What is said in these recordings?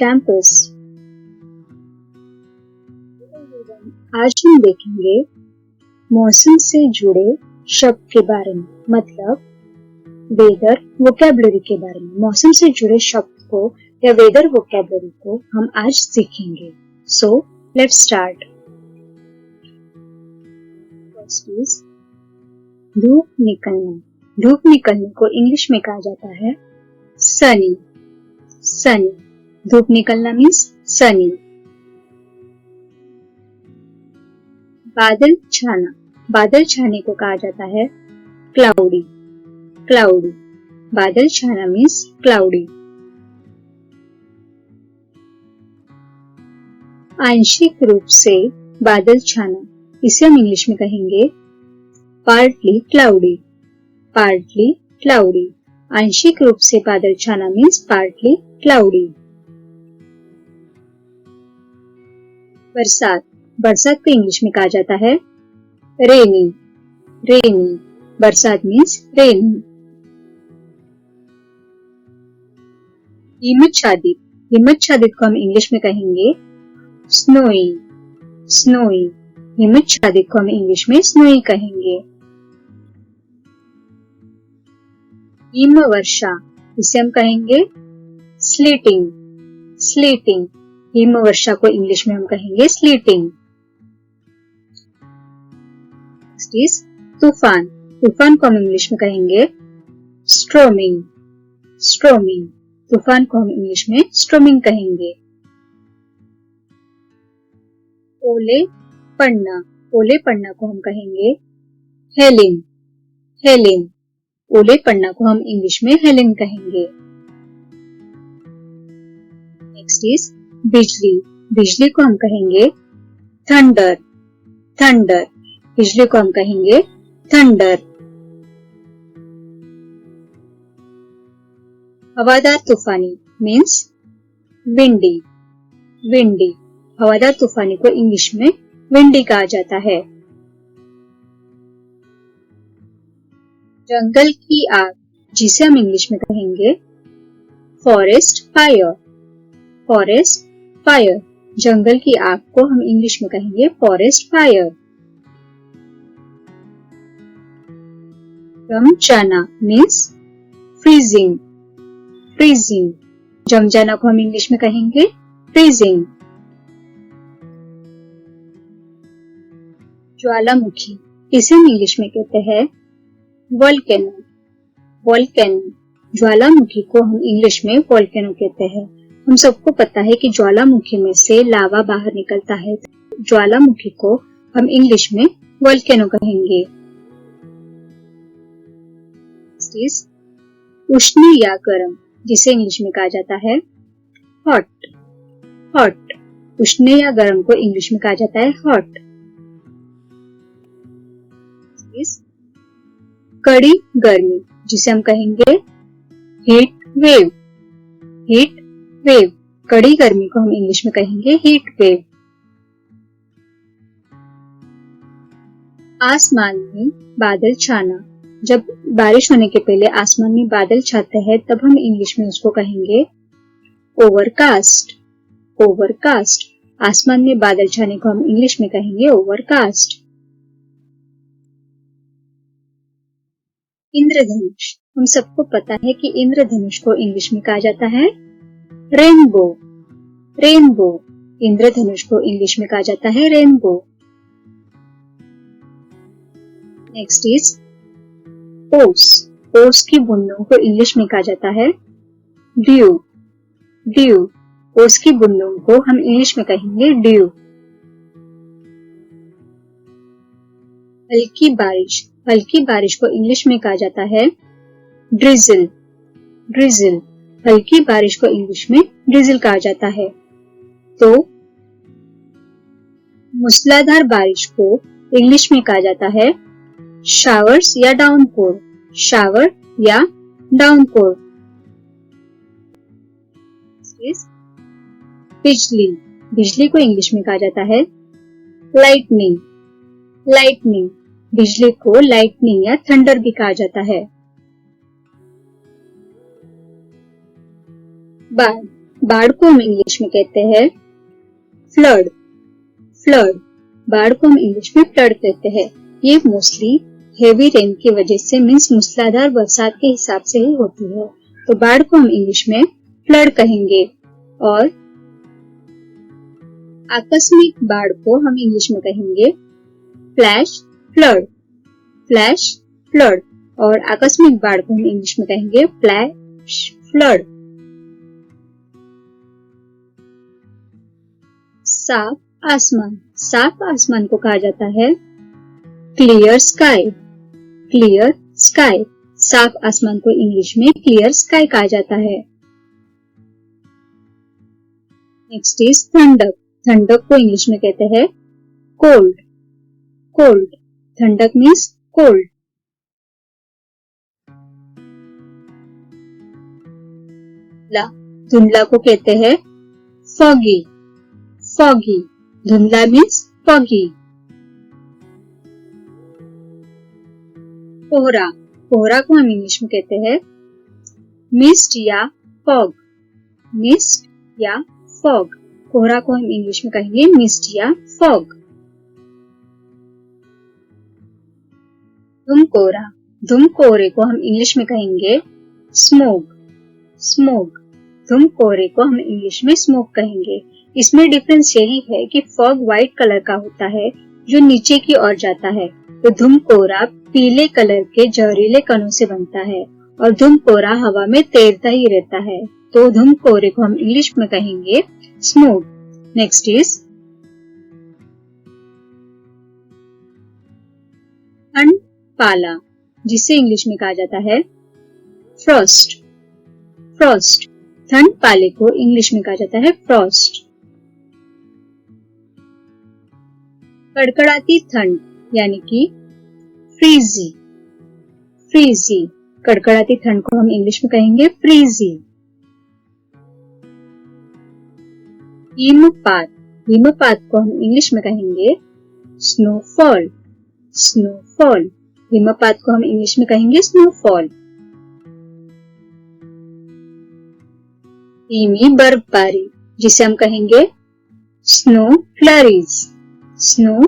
campus. आज हम देखेंगे मौसम से जुड़े शब्द के बारे में, मतलब वेदर वोकैबुलरी के बारे में। मौसम से जुड़े शब्द को या वेदर वोकैबुलरी को हम आज सीखेंगे। So let's start. First is धूप निकलना। धूप निकलने को इंग्लिश में कहा जाता है सनी। सनी, धूप निकलना मीन्स सनी। बादल छाना। बादल छाने को कहा जाता है क्लाउडी। क्लाउडी, बादल छाना मीन्स क्लाउडी। आंशिक रूप से बादल छाना, इसे हम इंग्लिश में कहेंगे पार्टली क्लाउडी। पार्टली क्लाउडी, आंशिक रूप से बादल छाना मीन्स पार्टली क्लाउडी। बरसात। बरसात को इंग्लिश में कहा जाता है रेनी। रेनी, बरसात मीन्स रेनी। हिमच्छादित। हिमच्छादित को हम इंग्लिश में कहेंगे स्नोई। स्नोई, हिमच्छादित को हम इंग्लिश में स्नोई कहेंगे। हिमवर्षा, इसे हम कहेंगे स्लीटिंग। स्लीटिंग, हिमवर्षा को इंग्लिश में हम कहेंगे स्लीटिंग। नेक्स्ट इज तूफान। तूफान को हम इंग्लिश में कहेंगे स्ट्रोमिंग। स्ट्रोमिंग, तूफान को हम इंग्लिश में स्ट्रोमिंग कहेंगे। ओले पड़ना। ओले पड़ना को हम कहेंगे हेलिन। हेलिन, ओले पड़ना को हम इंग्लिश में हेलिन कहेंगे। नेक्स्ट इज बिजली। बिजली को हम कहेंगे थंडर। थंडर, बिजली को हम कहेंगे थंडर। हवादार तूफानी मीन्स विंडी। विंडी, हवादार तूफानी को इंग्लिश में विंडी कहा जाता है। जंगल की आग, जिसे हम इंग्लिश में कहेंगे फॉरेस्ट फायर। फॉरेस्ट फायर, जंगल की आग को हम इंग्लिश में कहेंगे फॉरेस्ट फायर। जम जाना मीन्स फ्रीजिंग। फ्रीजिंग, जम जाना को हम इंग्लिश में कहेंगे फ्रीजिंग। ज्वालामुखी, इसे हम इंग्लिश में कहते हैं वोल्केनो। वोल्केनो, ज्वालामुखी को हम इंग्लिश में वोल्केनो कहते हैं। हम सबको पता है कि ज्वालामुखी में से लावा बाहर निकलता है। ज्वालामुखी को हम इंग्लिश में वोल्केनो कहेंगे। उष्ण या गर्म, जिसे इंग्लिश में कहा जाता है हॉट। हॉट, उष्ण या गर्म को इंग्लिश में कहा जाता है हॉट। कड़ी गर्मी, जिसे हम कहेंगे हीट वेव। हीट वेव, कड़ी गर्मी को हम इंग्लिश में कहेंगे हीट वेव। आसमान में बादल छाना, जब बारिश होने के पहले आसमान में बादल छाते हैं तब हम इंग्लिश में उसको कहेंगे ओवरकास्ट। ओवरकास्ट, आसमान में बादल छाने को हम इंग्लिश में कहेंगे ओवरकास्ट। इंद्रधनुष, हम सबको पता है कि इंद्रधनुष को इंग्लिश में कहा जाता है रेनबो। रेनबो, इंद्रधनुष को इंग्लिश में कहा जाता है रेनबो। नेक्स्ट इज ओस। ओस की बूंदों को इंग्लिश में कहा जाता है ड्यू। ड्यू, ओस की बूंदों को हम इंग्लिश में कहेंगे ड्यू। हल्की बारिश, हल्की बारिश को इंग्लिश में कहा जाता है ड्रिजल। ड्रिजल, हल्की बारिश को इंग्लिश में ड्रिजल कहा जाता है। तो मूसलाधार बारिश को इंग्लिश में कहा जाता है शावर्स या डाउनपोर। शावर या डाउनपोर। बिजली, बिजली को इंग्लिश में कहा जाता है लाइटनिंग। लाइटनिंग, बिजली को लाइटनिंग या थंडर भी कहा जाता है। बाढ़, बाढ़ को हम इंग्लिश में कहते हैं फ्लड। फ्लड, बाढ़ को हम इंग्लिश में फ्लड कहते हैं। ये मोस्टली हेवी रेन की वजह से मीन्स मूसलाधार बरसात के हिसाब से ही होती है, तो बाढ़ को हम इंग्लिश में फ्लड कहेंगे। और आकस्मिक बाढ़ को हम इंग्लिश में कहेंगे फ्लैश फ्लड। फ्लैश फ्लड, और आकस्मिक बाढ़ को हम इंग्लिश में कहेंगे फ्लैश फ्लड। साफ आसमान, साफ आसमान को कहा जाता है क्लियर स्काई। क्लियर स्काई, साफ आसमान को इंग्लिश में क्लियर स्काई कहा जाता है। नेक्स्ट इज ठंडक। ठंडक को इंग्लिश में कहते हैं कोल्ड। कोल्ड, ठंडक मीन्स कोल्ड। धुंधला को कहते हैं फॉगी। फॉगी, धुंधला मीन्स फॉगी। कोहरा, कोहरा को हम इंग्लिश में कहते हैं मिस्ट या फॉग। मिस्ट या फॉग, कोहरा को हम इंग्लिश में कहेंगे मिस्ट या फॉग। धुमकोहरा, धुमकोहरे को हम इंग्लिश में कहेंगे स्मोक। स्मोक, धुमकोहरे को हम इंग्लिश में स्मोक कहेंगे। इसमें डिफरेंस यही है कि फॉग व्हाइट कलर का होता है जो नीचे की ओर जाता है, तो धुमकोहरा पीले कलर के जहरीले कणों से बनता है और धुमकोहरा हवा में तैरता ही रहता है, तो धुमकोहरे को हम इंग्लिश में कहेंगे स्मोक। नेक्स्ट इज ठंड पाला, जिसे इंग्लिश में कहा जाता है फ्रॉस्ट। फ्रॉस्ट, ठंड पाले को इंग्लिश में कहा जाता है फ्रॉस्ट। कड़कड़ाती ठंड यानी कि फ्रीजी। फ्रीजी, कड़कड़ाती ठंड को हम इंग्लिश में कहेंगे फ्रीजी। हिमपात, हिमपात को हम इंग्लिश में कहेंगे स्नोफॉल। स्नोफॉल, हिमपात को हम इंग्लिश में कहेंगे स्नोफॉल। धीमी बर्फबारी, जिसे हम कहेंगे स्नो फ्लरीज। स्नो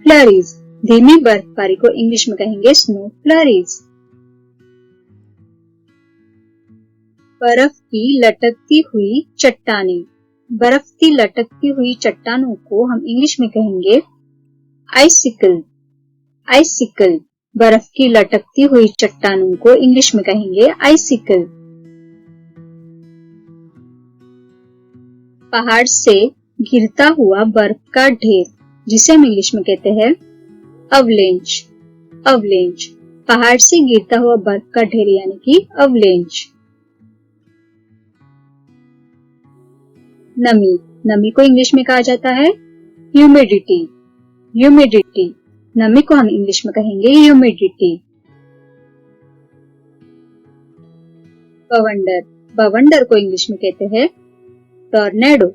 फ्लरीज, धीमी बर्फबारी को इंग्लिश में कहेंगे स्नो फ्लरीज। बर्फ की लटकती हुई चट्टानें, बर्फ की लटकती हुई चट्टानों को हम इंग्लिश में कहेंगे आइसिकल। आइसिकल, बर्फ की लटकती हुई चट्टानों को इंग्लिश में कहेंगे आइसिकल। पहाड़ से गिरता हुआ बर्फ का ढेर, जिसे हम इंग्लिश में कहते हैं अवलेंच। अवलेंच, पहाड़ से गिरता हुआ बर्फ का ढेर यानी कि अवलेंच। नमी, नमी को इंग्लिश में कहा जाता है ह्यूमिडिटी। ह्यूमिडिटी, नमी को हम इंग्लिश में कहेंगे ह्यूमिडिटी। बवंडर, बवंडर को इंग्लिश में कहते हैं टॉर्नेडो।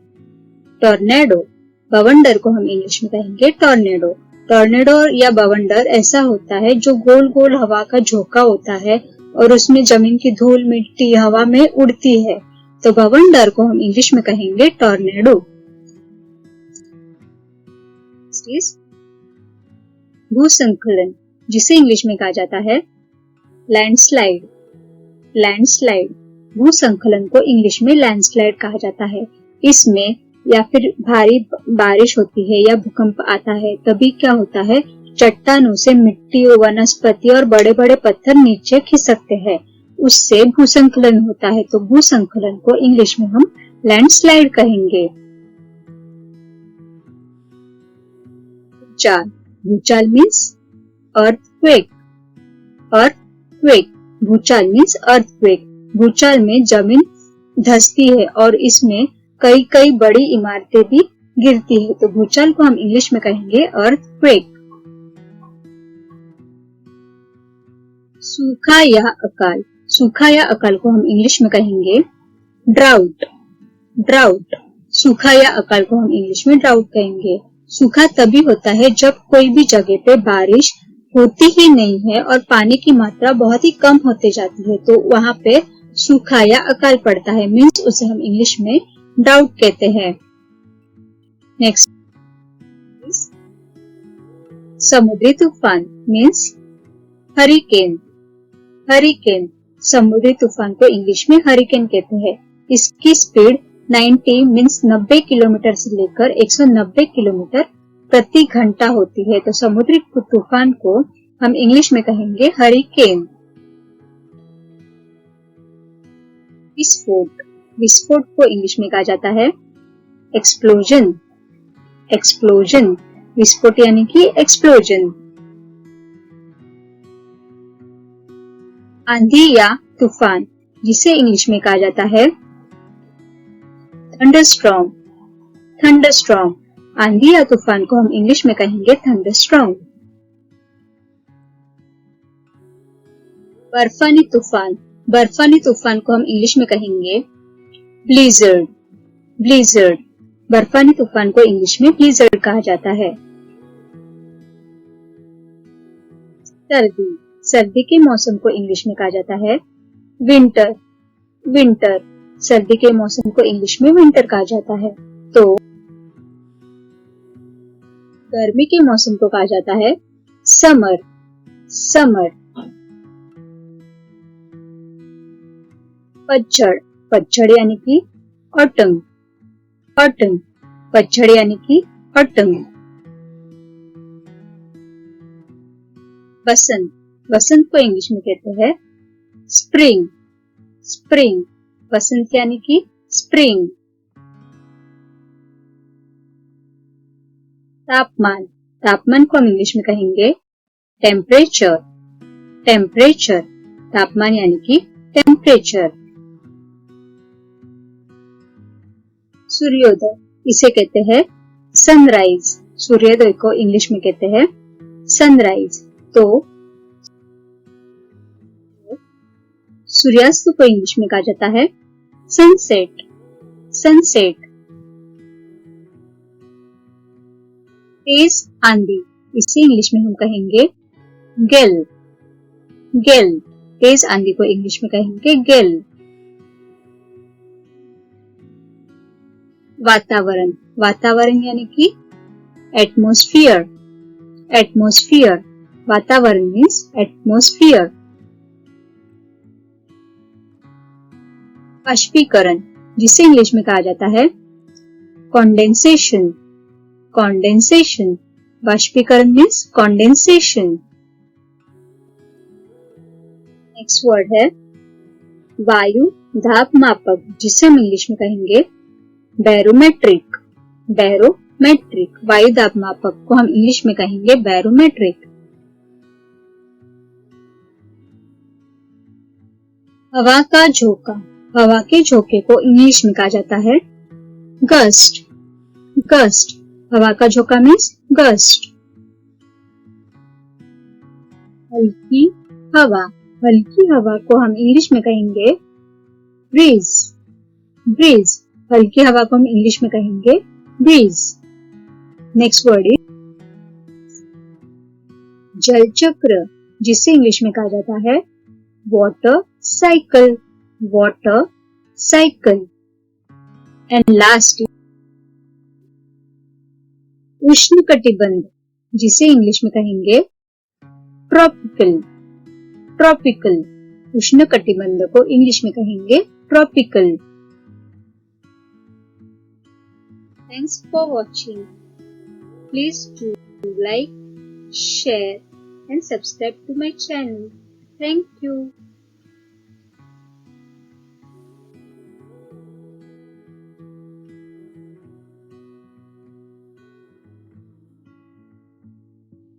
टॉर्नेडो, बवंडर को हम इंग्लिश में कहेंगे टॉर्नेडो। टॉर्नेडो या बवंडर ऐसा होता है जो गोल गोल हवा का झोंका होता है और उसमें जमीन की धूल मिट्टी हवा में उड़ती है, तो बवंडर को हम इंग्लिश में कहेंगे टॉर्नेडो। भूस्खलन, जिसे इंग्लिश में कहा जाता है लैंडस्लाइड। लैंडस्लाइड, भूस्खलन को इंग्लिश में लैंडस्लाइड कहा जाता है। इसमें या फिर भारी बारिश होती है या भूकंप आता है, तभी क्या होता है, चट्टानों से मिट्टी, वनस्पति और बड़े बड़े पत्थर नीचे खिसकते हैं, उससे भूस्खलन होता है, तो भूस्खलन को इंग्लिश में हम लैंडस्लाइड कहेंगे। भूचाल, भूचाल मीन्स अर्थक्वेक। अर्थक्वेक, भूचाल मीन्स अर्थक्वेक। भूचाल में जमीन धंसती है और इसमें कई कई बड़ी इमारतें भी गिरती है, तो भूचाल को हम इंग्लिश में कहेंगे अर्थक्वेक। सूखा या अकाल, सूखा या अकाल को हम इंग्लिश में कहेंगे ड्राउट। ड्राउट, सूखा या अकाल को हम इंग्लिश में ड्राउट कहेंगे। सूखा तभी होता है जब कोई भी जगह पे बारिश होती ही नहीं है और पानी की मात्रा बहुत ही कम होते जाती है, तो वहां पे सूखा या अकाल पड़ता है, मीन्स उसे हम इंग्लिश में डाउट कहते हैं। नेक्स्ट, समुद्री तूफान मीन्स हरिकेन। हरिकेन, समुद्री तूफान को इंग्लिश में हरिकेन कहते हैं। इसकी स्पीड 90 मीन्स 90 किलोमीटर से लेकर 190 किलोमीटर प्रति घंटा होती है। तो समुद्री तूफान को हम इंग्लिश में कहेंगे हरिकेन। विस्फोट, विस्फोट को इंग्लिश में कहा जाता है एक्सप्लोजन। एक्सप्लोजन, विस्फोट यानी कि एक्सप्लोजन। आंधी या तूफान, जिसे इंग्लिश में कहा जाता है थंडरस्टॉर्म। थंडरस्टॉर्म, आंधी या तूफान को हम इंग्लिश में कहेंगे थंडरस्टॉर्म। बर्फानी तूफान, बर्फानी तूफान को हम इंग्लिश में कहेंगे ब्लिजर्ड। ब्लिजर्ड, बर्फानी तूफान को इंग्लिश में ब्लिजर्ड कहा जाता है। सर्दी, सर्दी के मौसम को इंग्लिश में कहा जाता है विंटर। विंटर, सर्दी के मौसम को इंग्लिश में विंटर कहा जाता है। तो गर्मी के मौसम को कहा जाता है समर। समर। पतझड़, पतझड़ यानी कि ऑटम। ऑटम, पतझड़ यानी कि ऑटम। बसंत, बसंत को इंग्लिश में कहते हैं स्प्रिंग। स्प्रिंग, बसंत यानी कि स्प्रिंग। तापमान, तापमान को हम इंग्लिश में कहेंगे टेम्परेचर। टेम्परेचर, तापमान यानी कि टेम्परेचर। सूर्योदय, इसे कहते हैं सनराइज। सूर्योदय को इंग्लिश में कहते हैं सनराइज। तो सूर्यास्त को इंग्लिश में कहा जाता है सनसेट। सनसेट। तेज आंधी, इसे इंग्लिश में हम कहेंगे गेल। गेल, तेज आंधी को इंग्लिश में कहेंगे गेल। वातावरण, वातावरण यानी कि एटमॉस्फियर। एटमॉस्फियर, वातावरण मीन्स एटमॉस्फियर। बाष्पीकरण, जिसे इंग्लिश में कहा जाता है कॉन्डेंसेशन। कॉन्डेंसेशन, बाष्पीकरण मीन्स कॉन्डेंसेशन। नेक्स्ट वर्ड है वायु दाब मापक, जिसे हम इंग्लिश में कहेंगे बैरोमेट्रिक। बैरोमेट्रिक, वायु दाब मापक को हम इंग्लिश में कहेंगे बैरोमेट्रिक। हवा का झोंका, हवा के झोंके को इंग्लिश में कहा जाता है गस्ट। गस्ट, हवा का झोंका मीन्स गस्ट। हल्की हवा, हल्की हवा को हम इंग्लिश में कहेंगे ब्रीज। ब्रीज, हल्की हवा को हम इंग्लिश में कहेंगे ब्रीज। नेक्स्ट वर्ड इज जल चक्र, जिसे इंग्लिश में कहा जाता है water cycle. Water cycle. And last उष्णकटिबंध, जिसे इंग्लिश में कहेंगे ट्रॉपिकल। ट्रॉपिकल, उष्णकटिबंध को इंग्लिश में कहेंगे tropical. Thanks for watching. Please do like, share and subscribe to my channel. Thank you.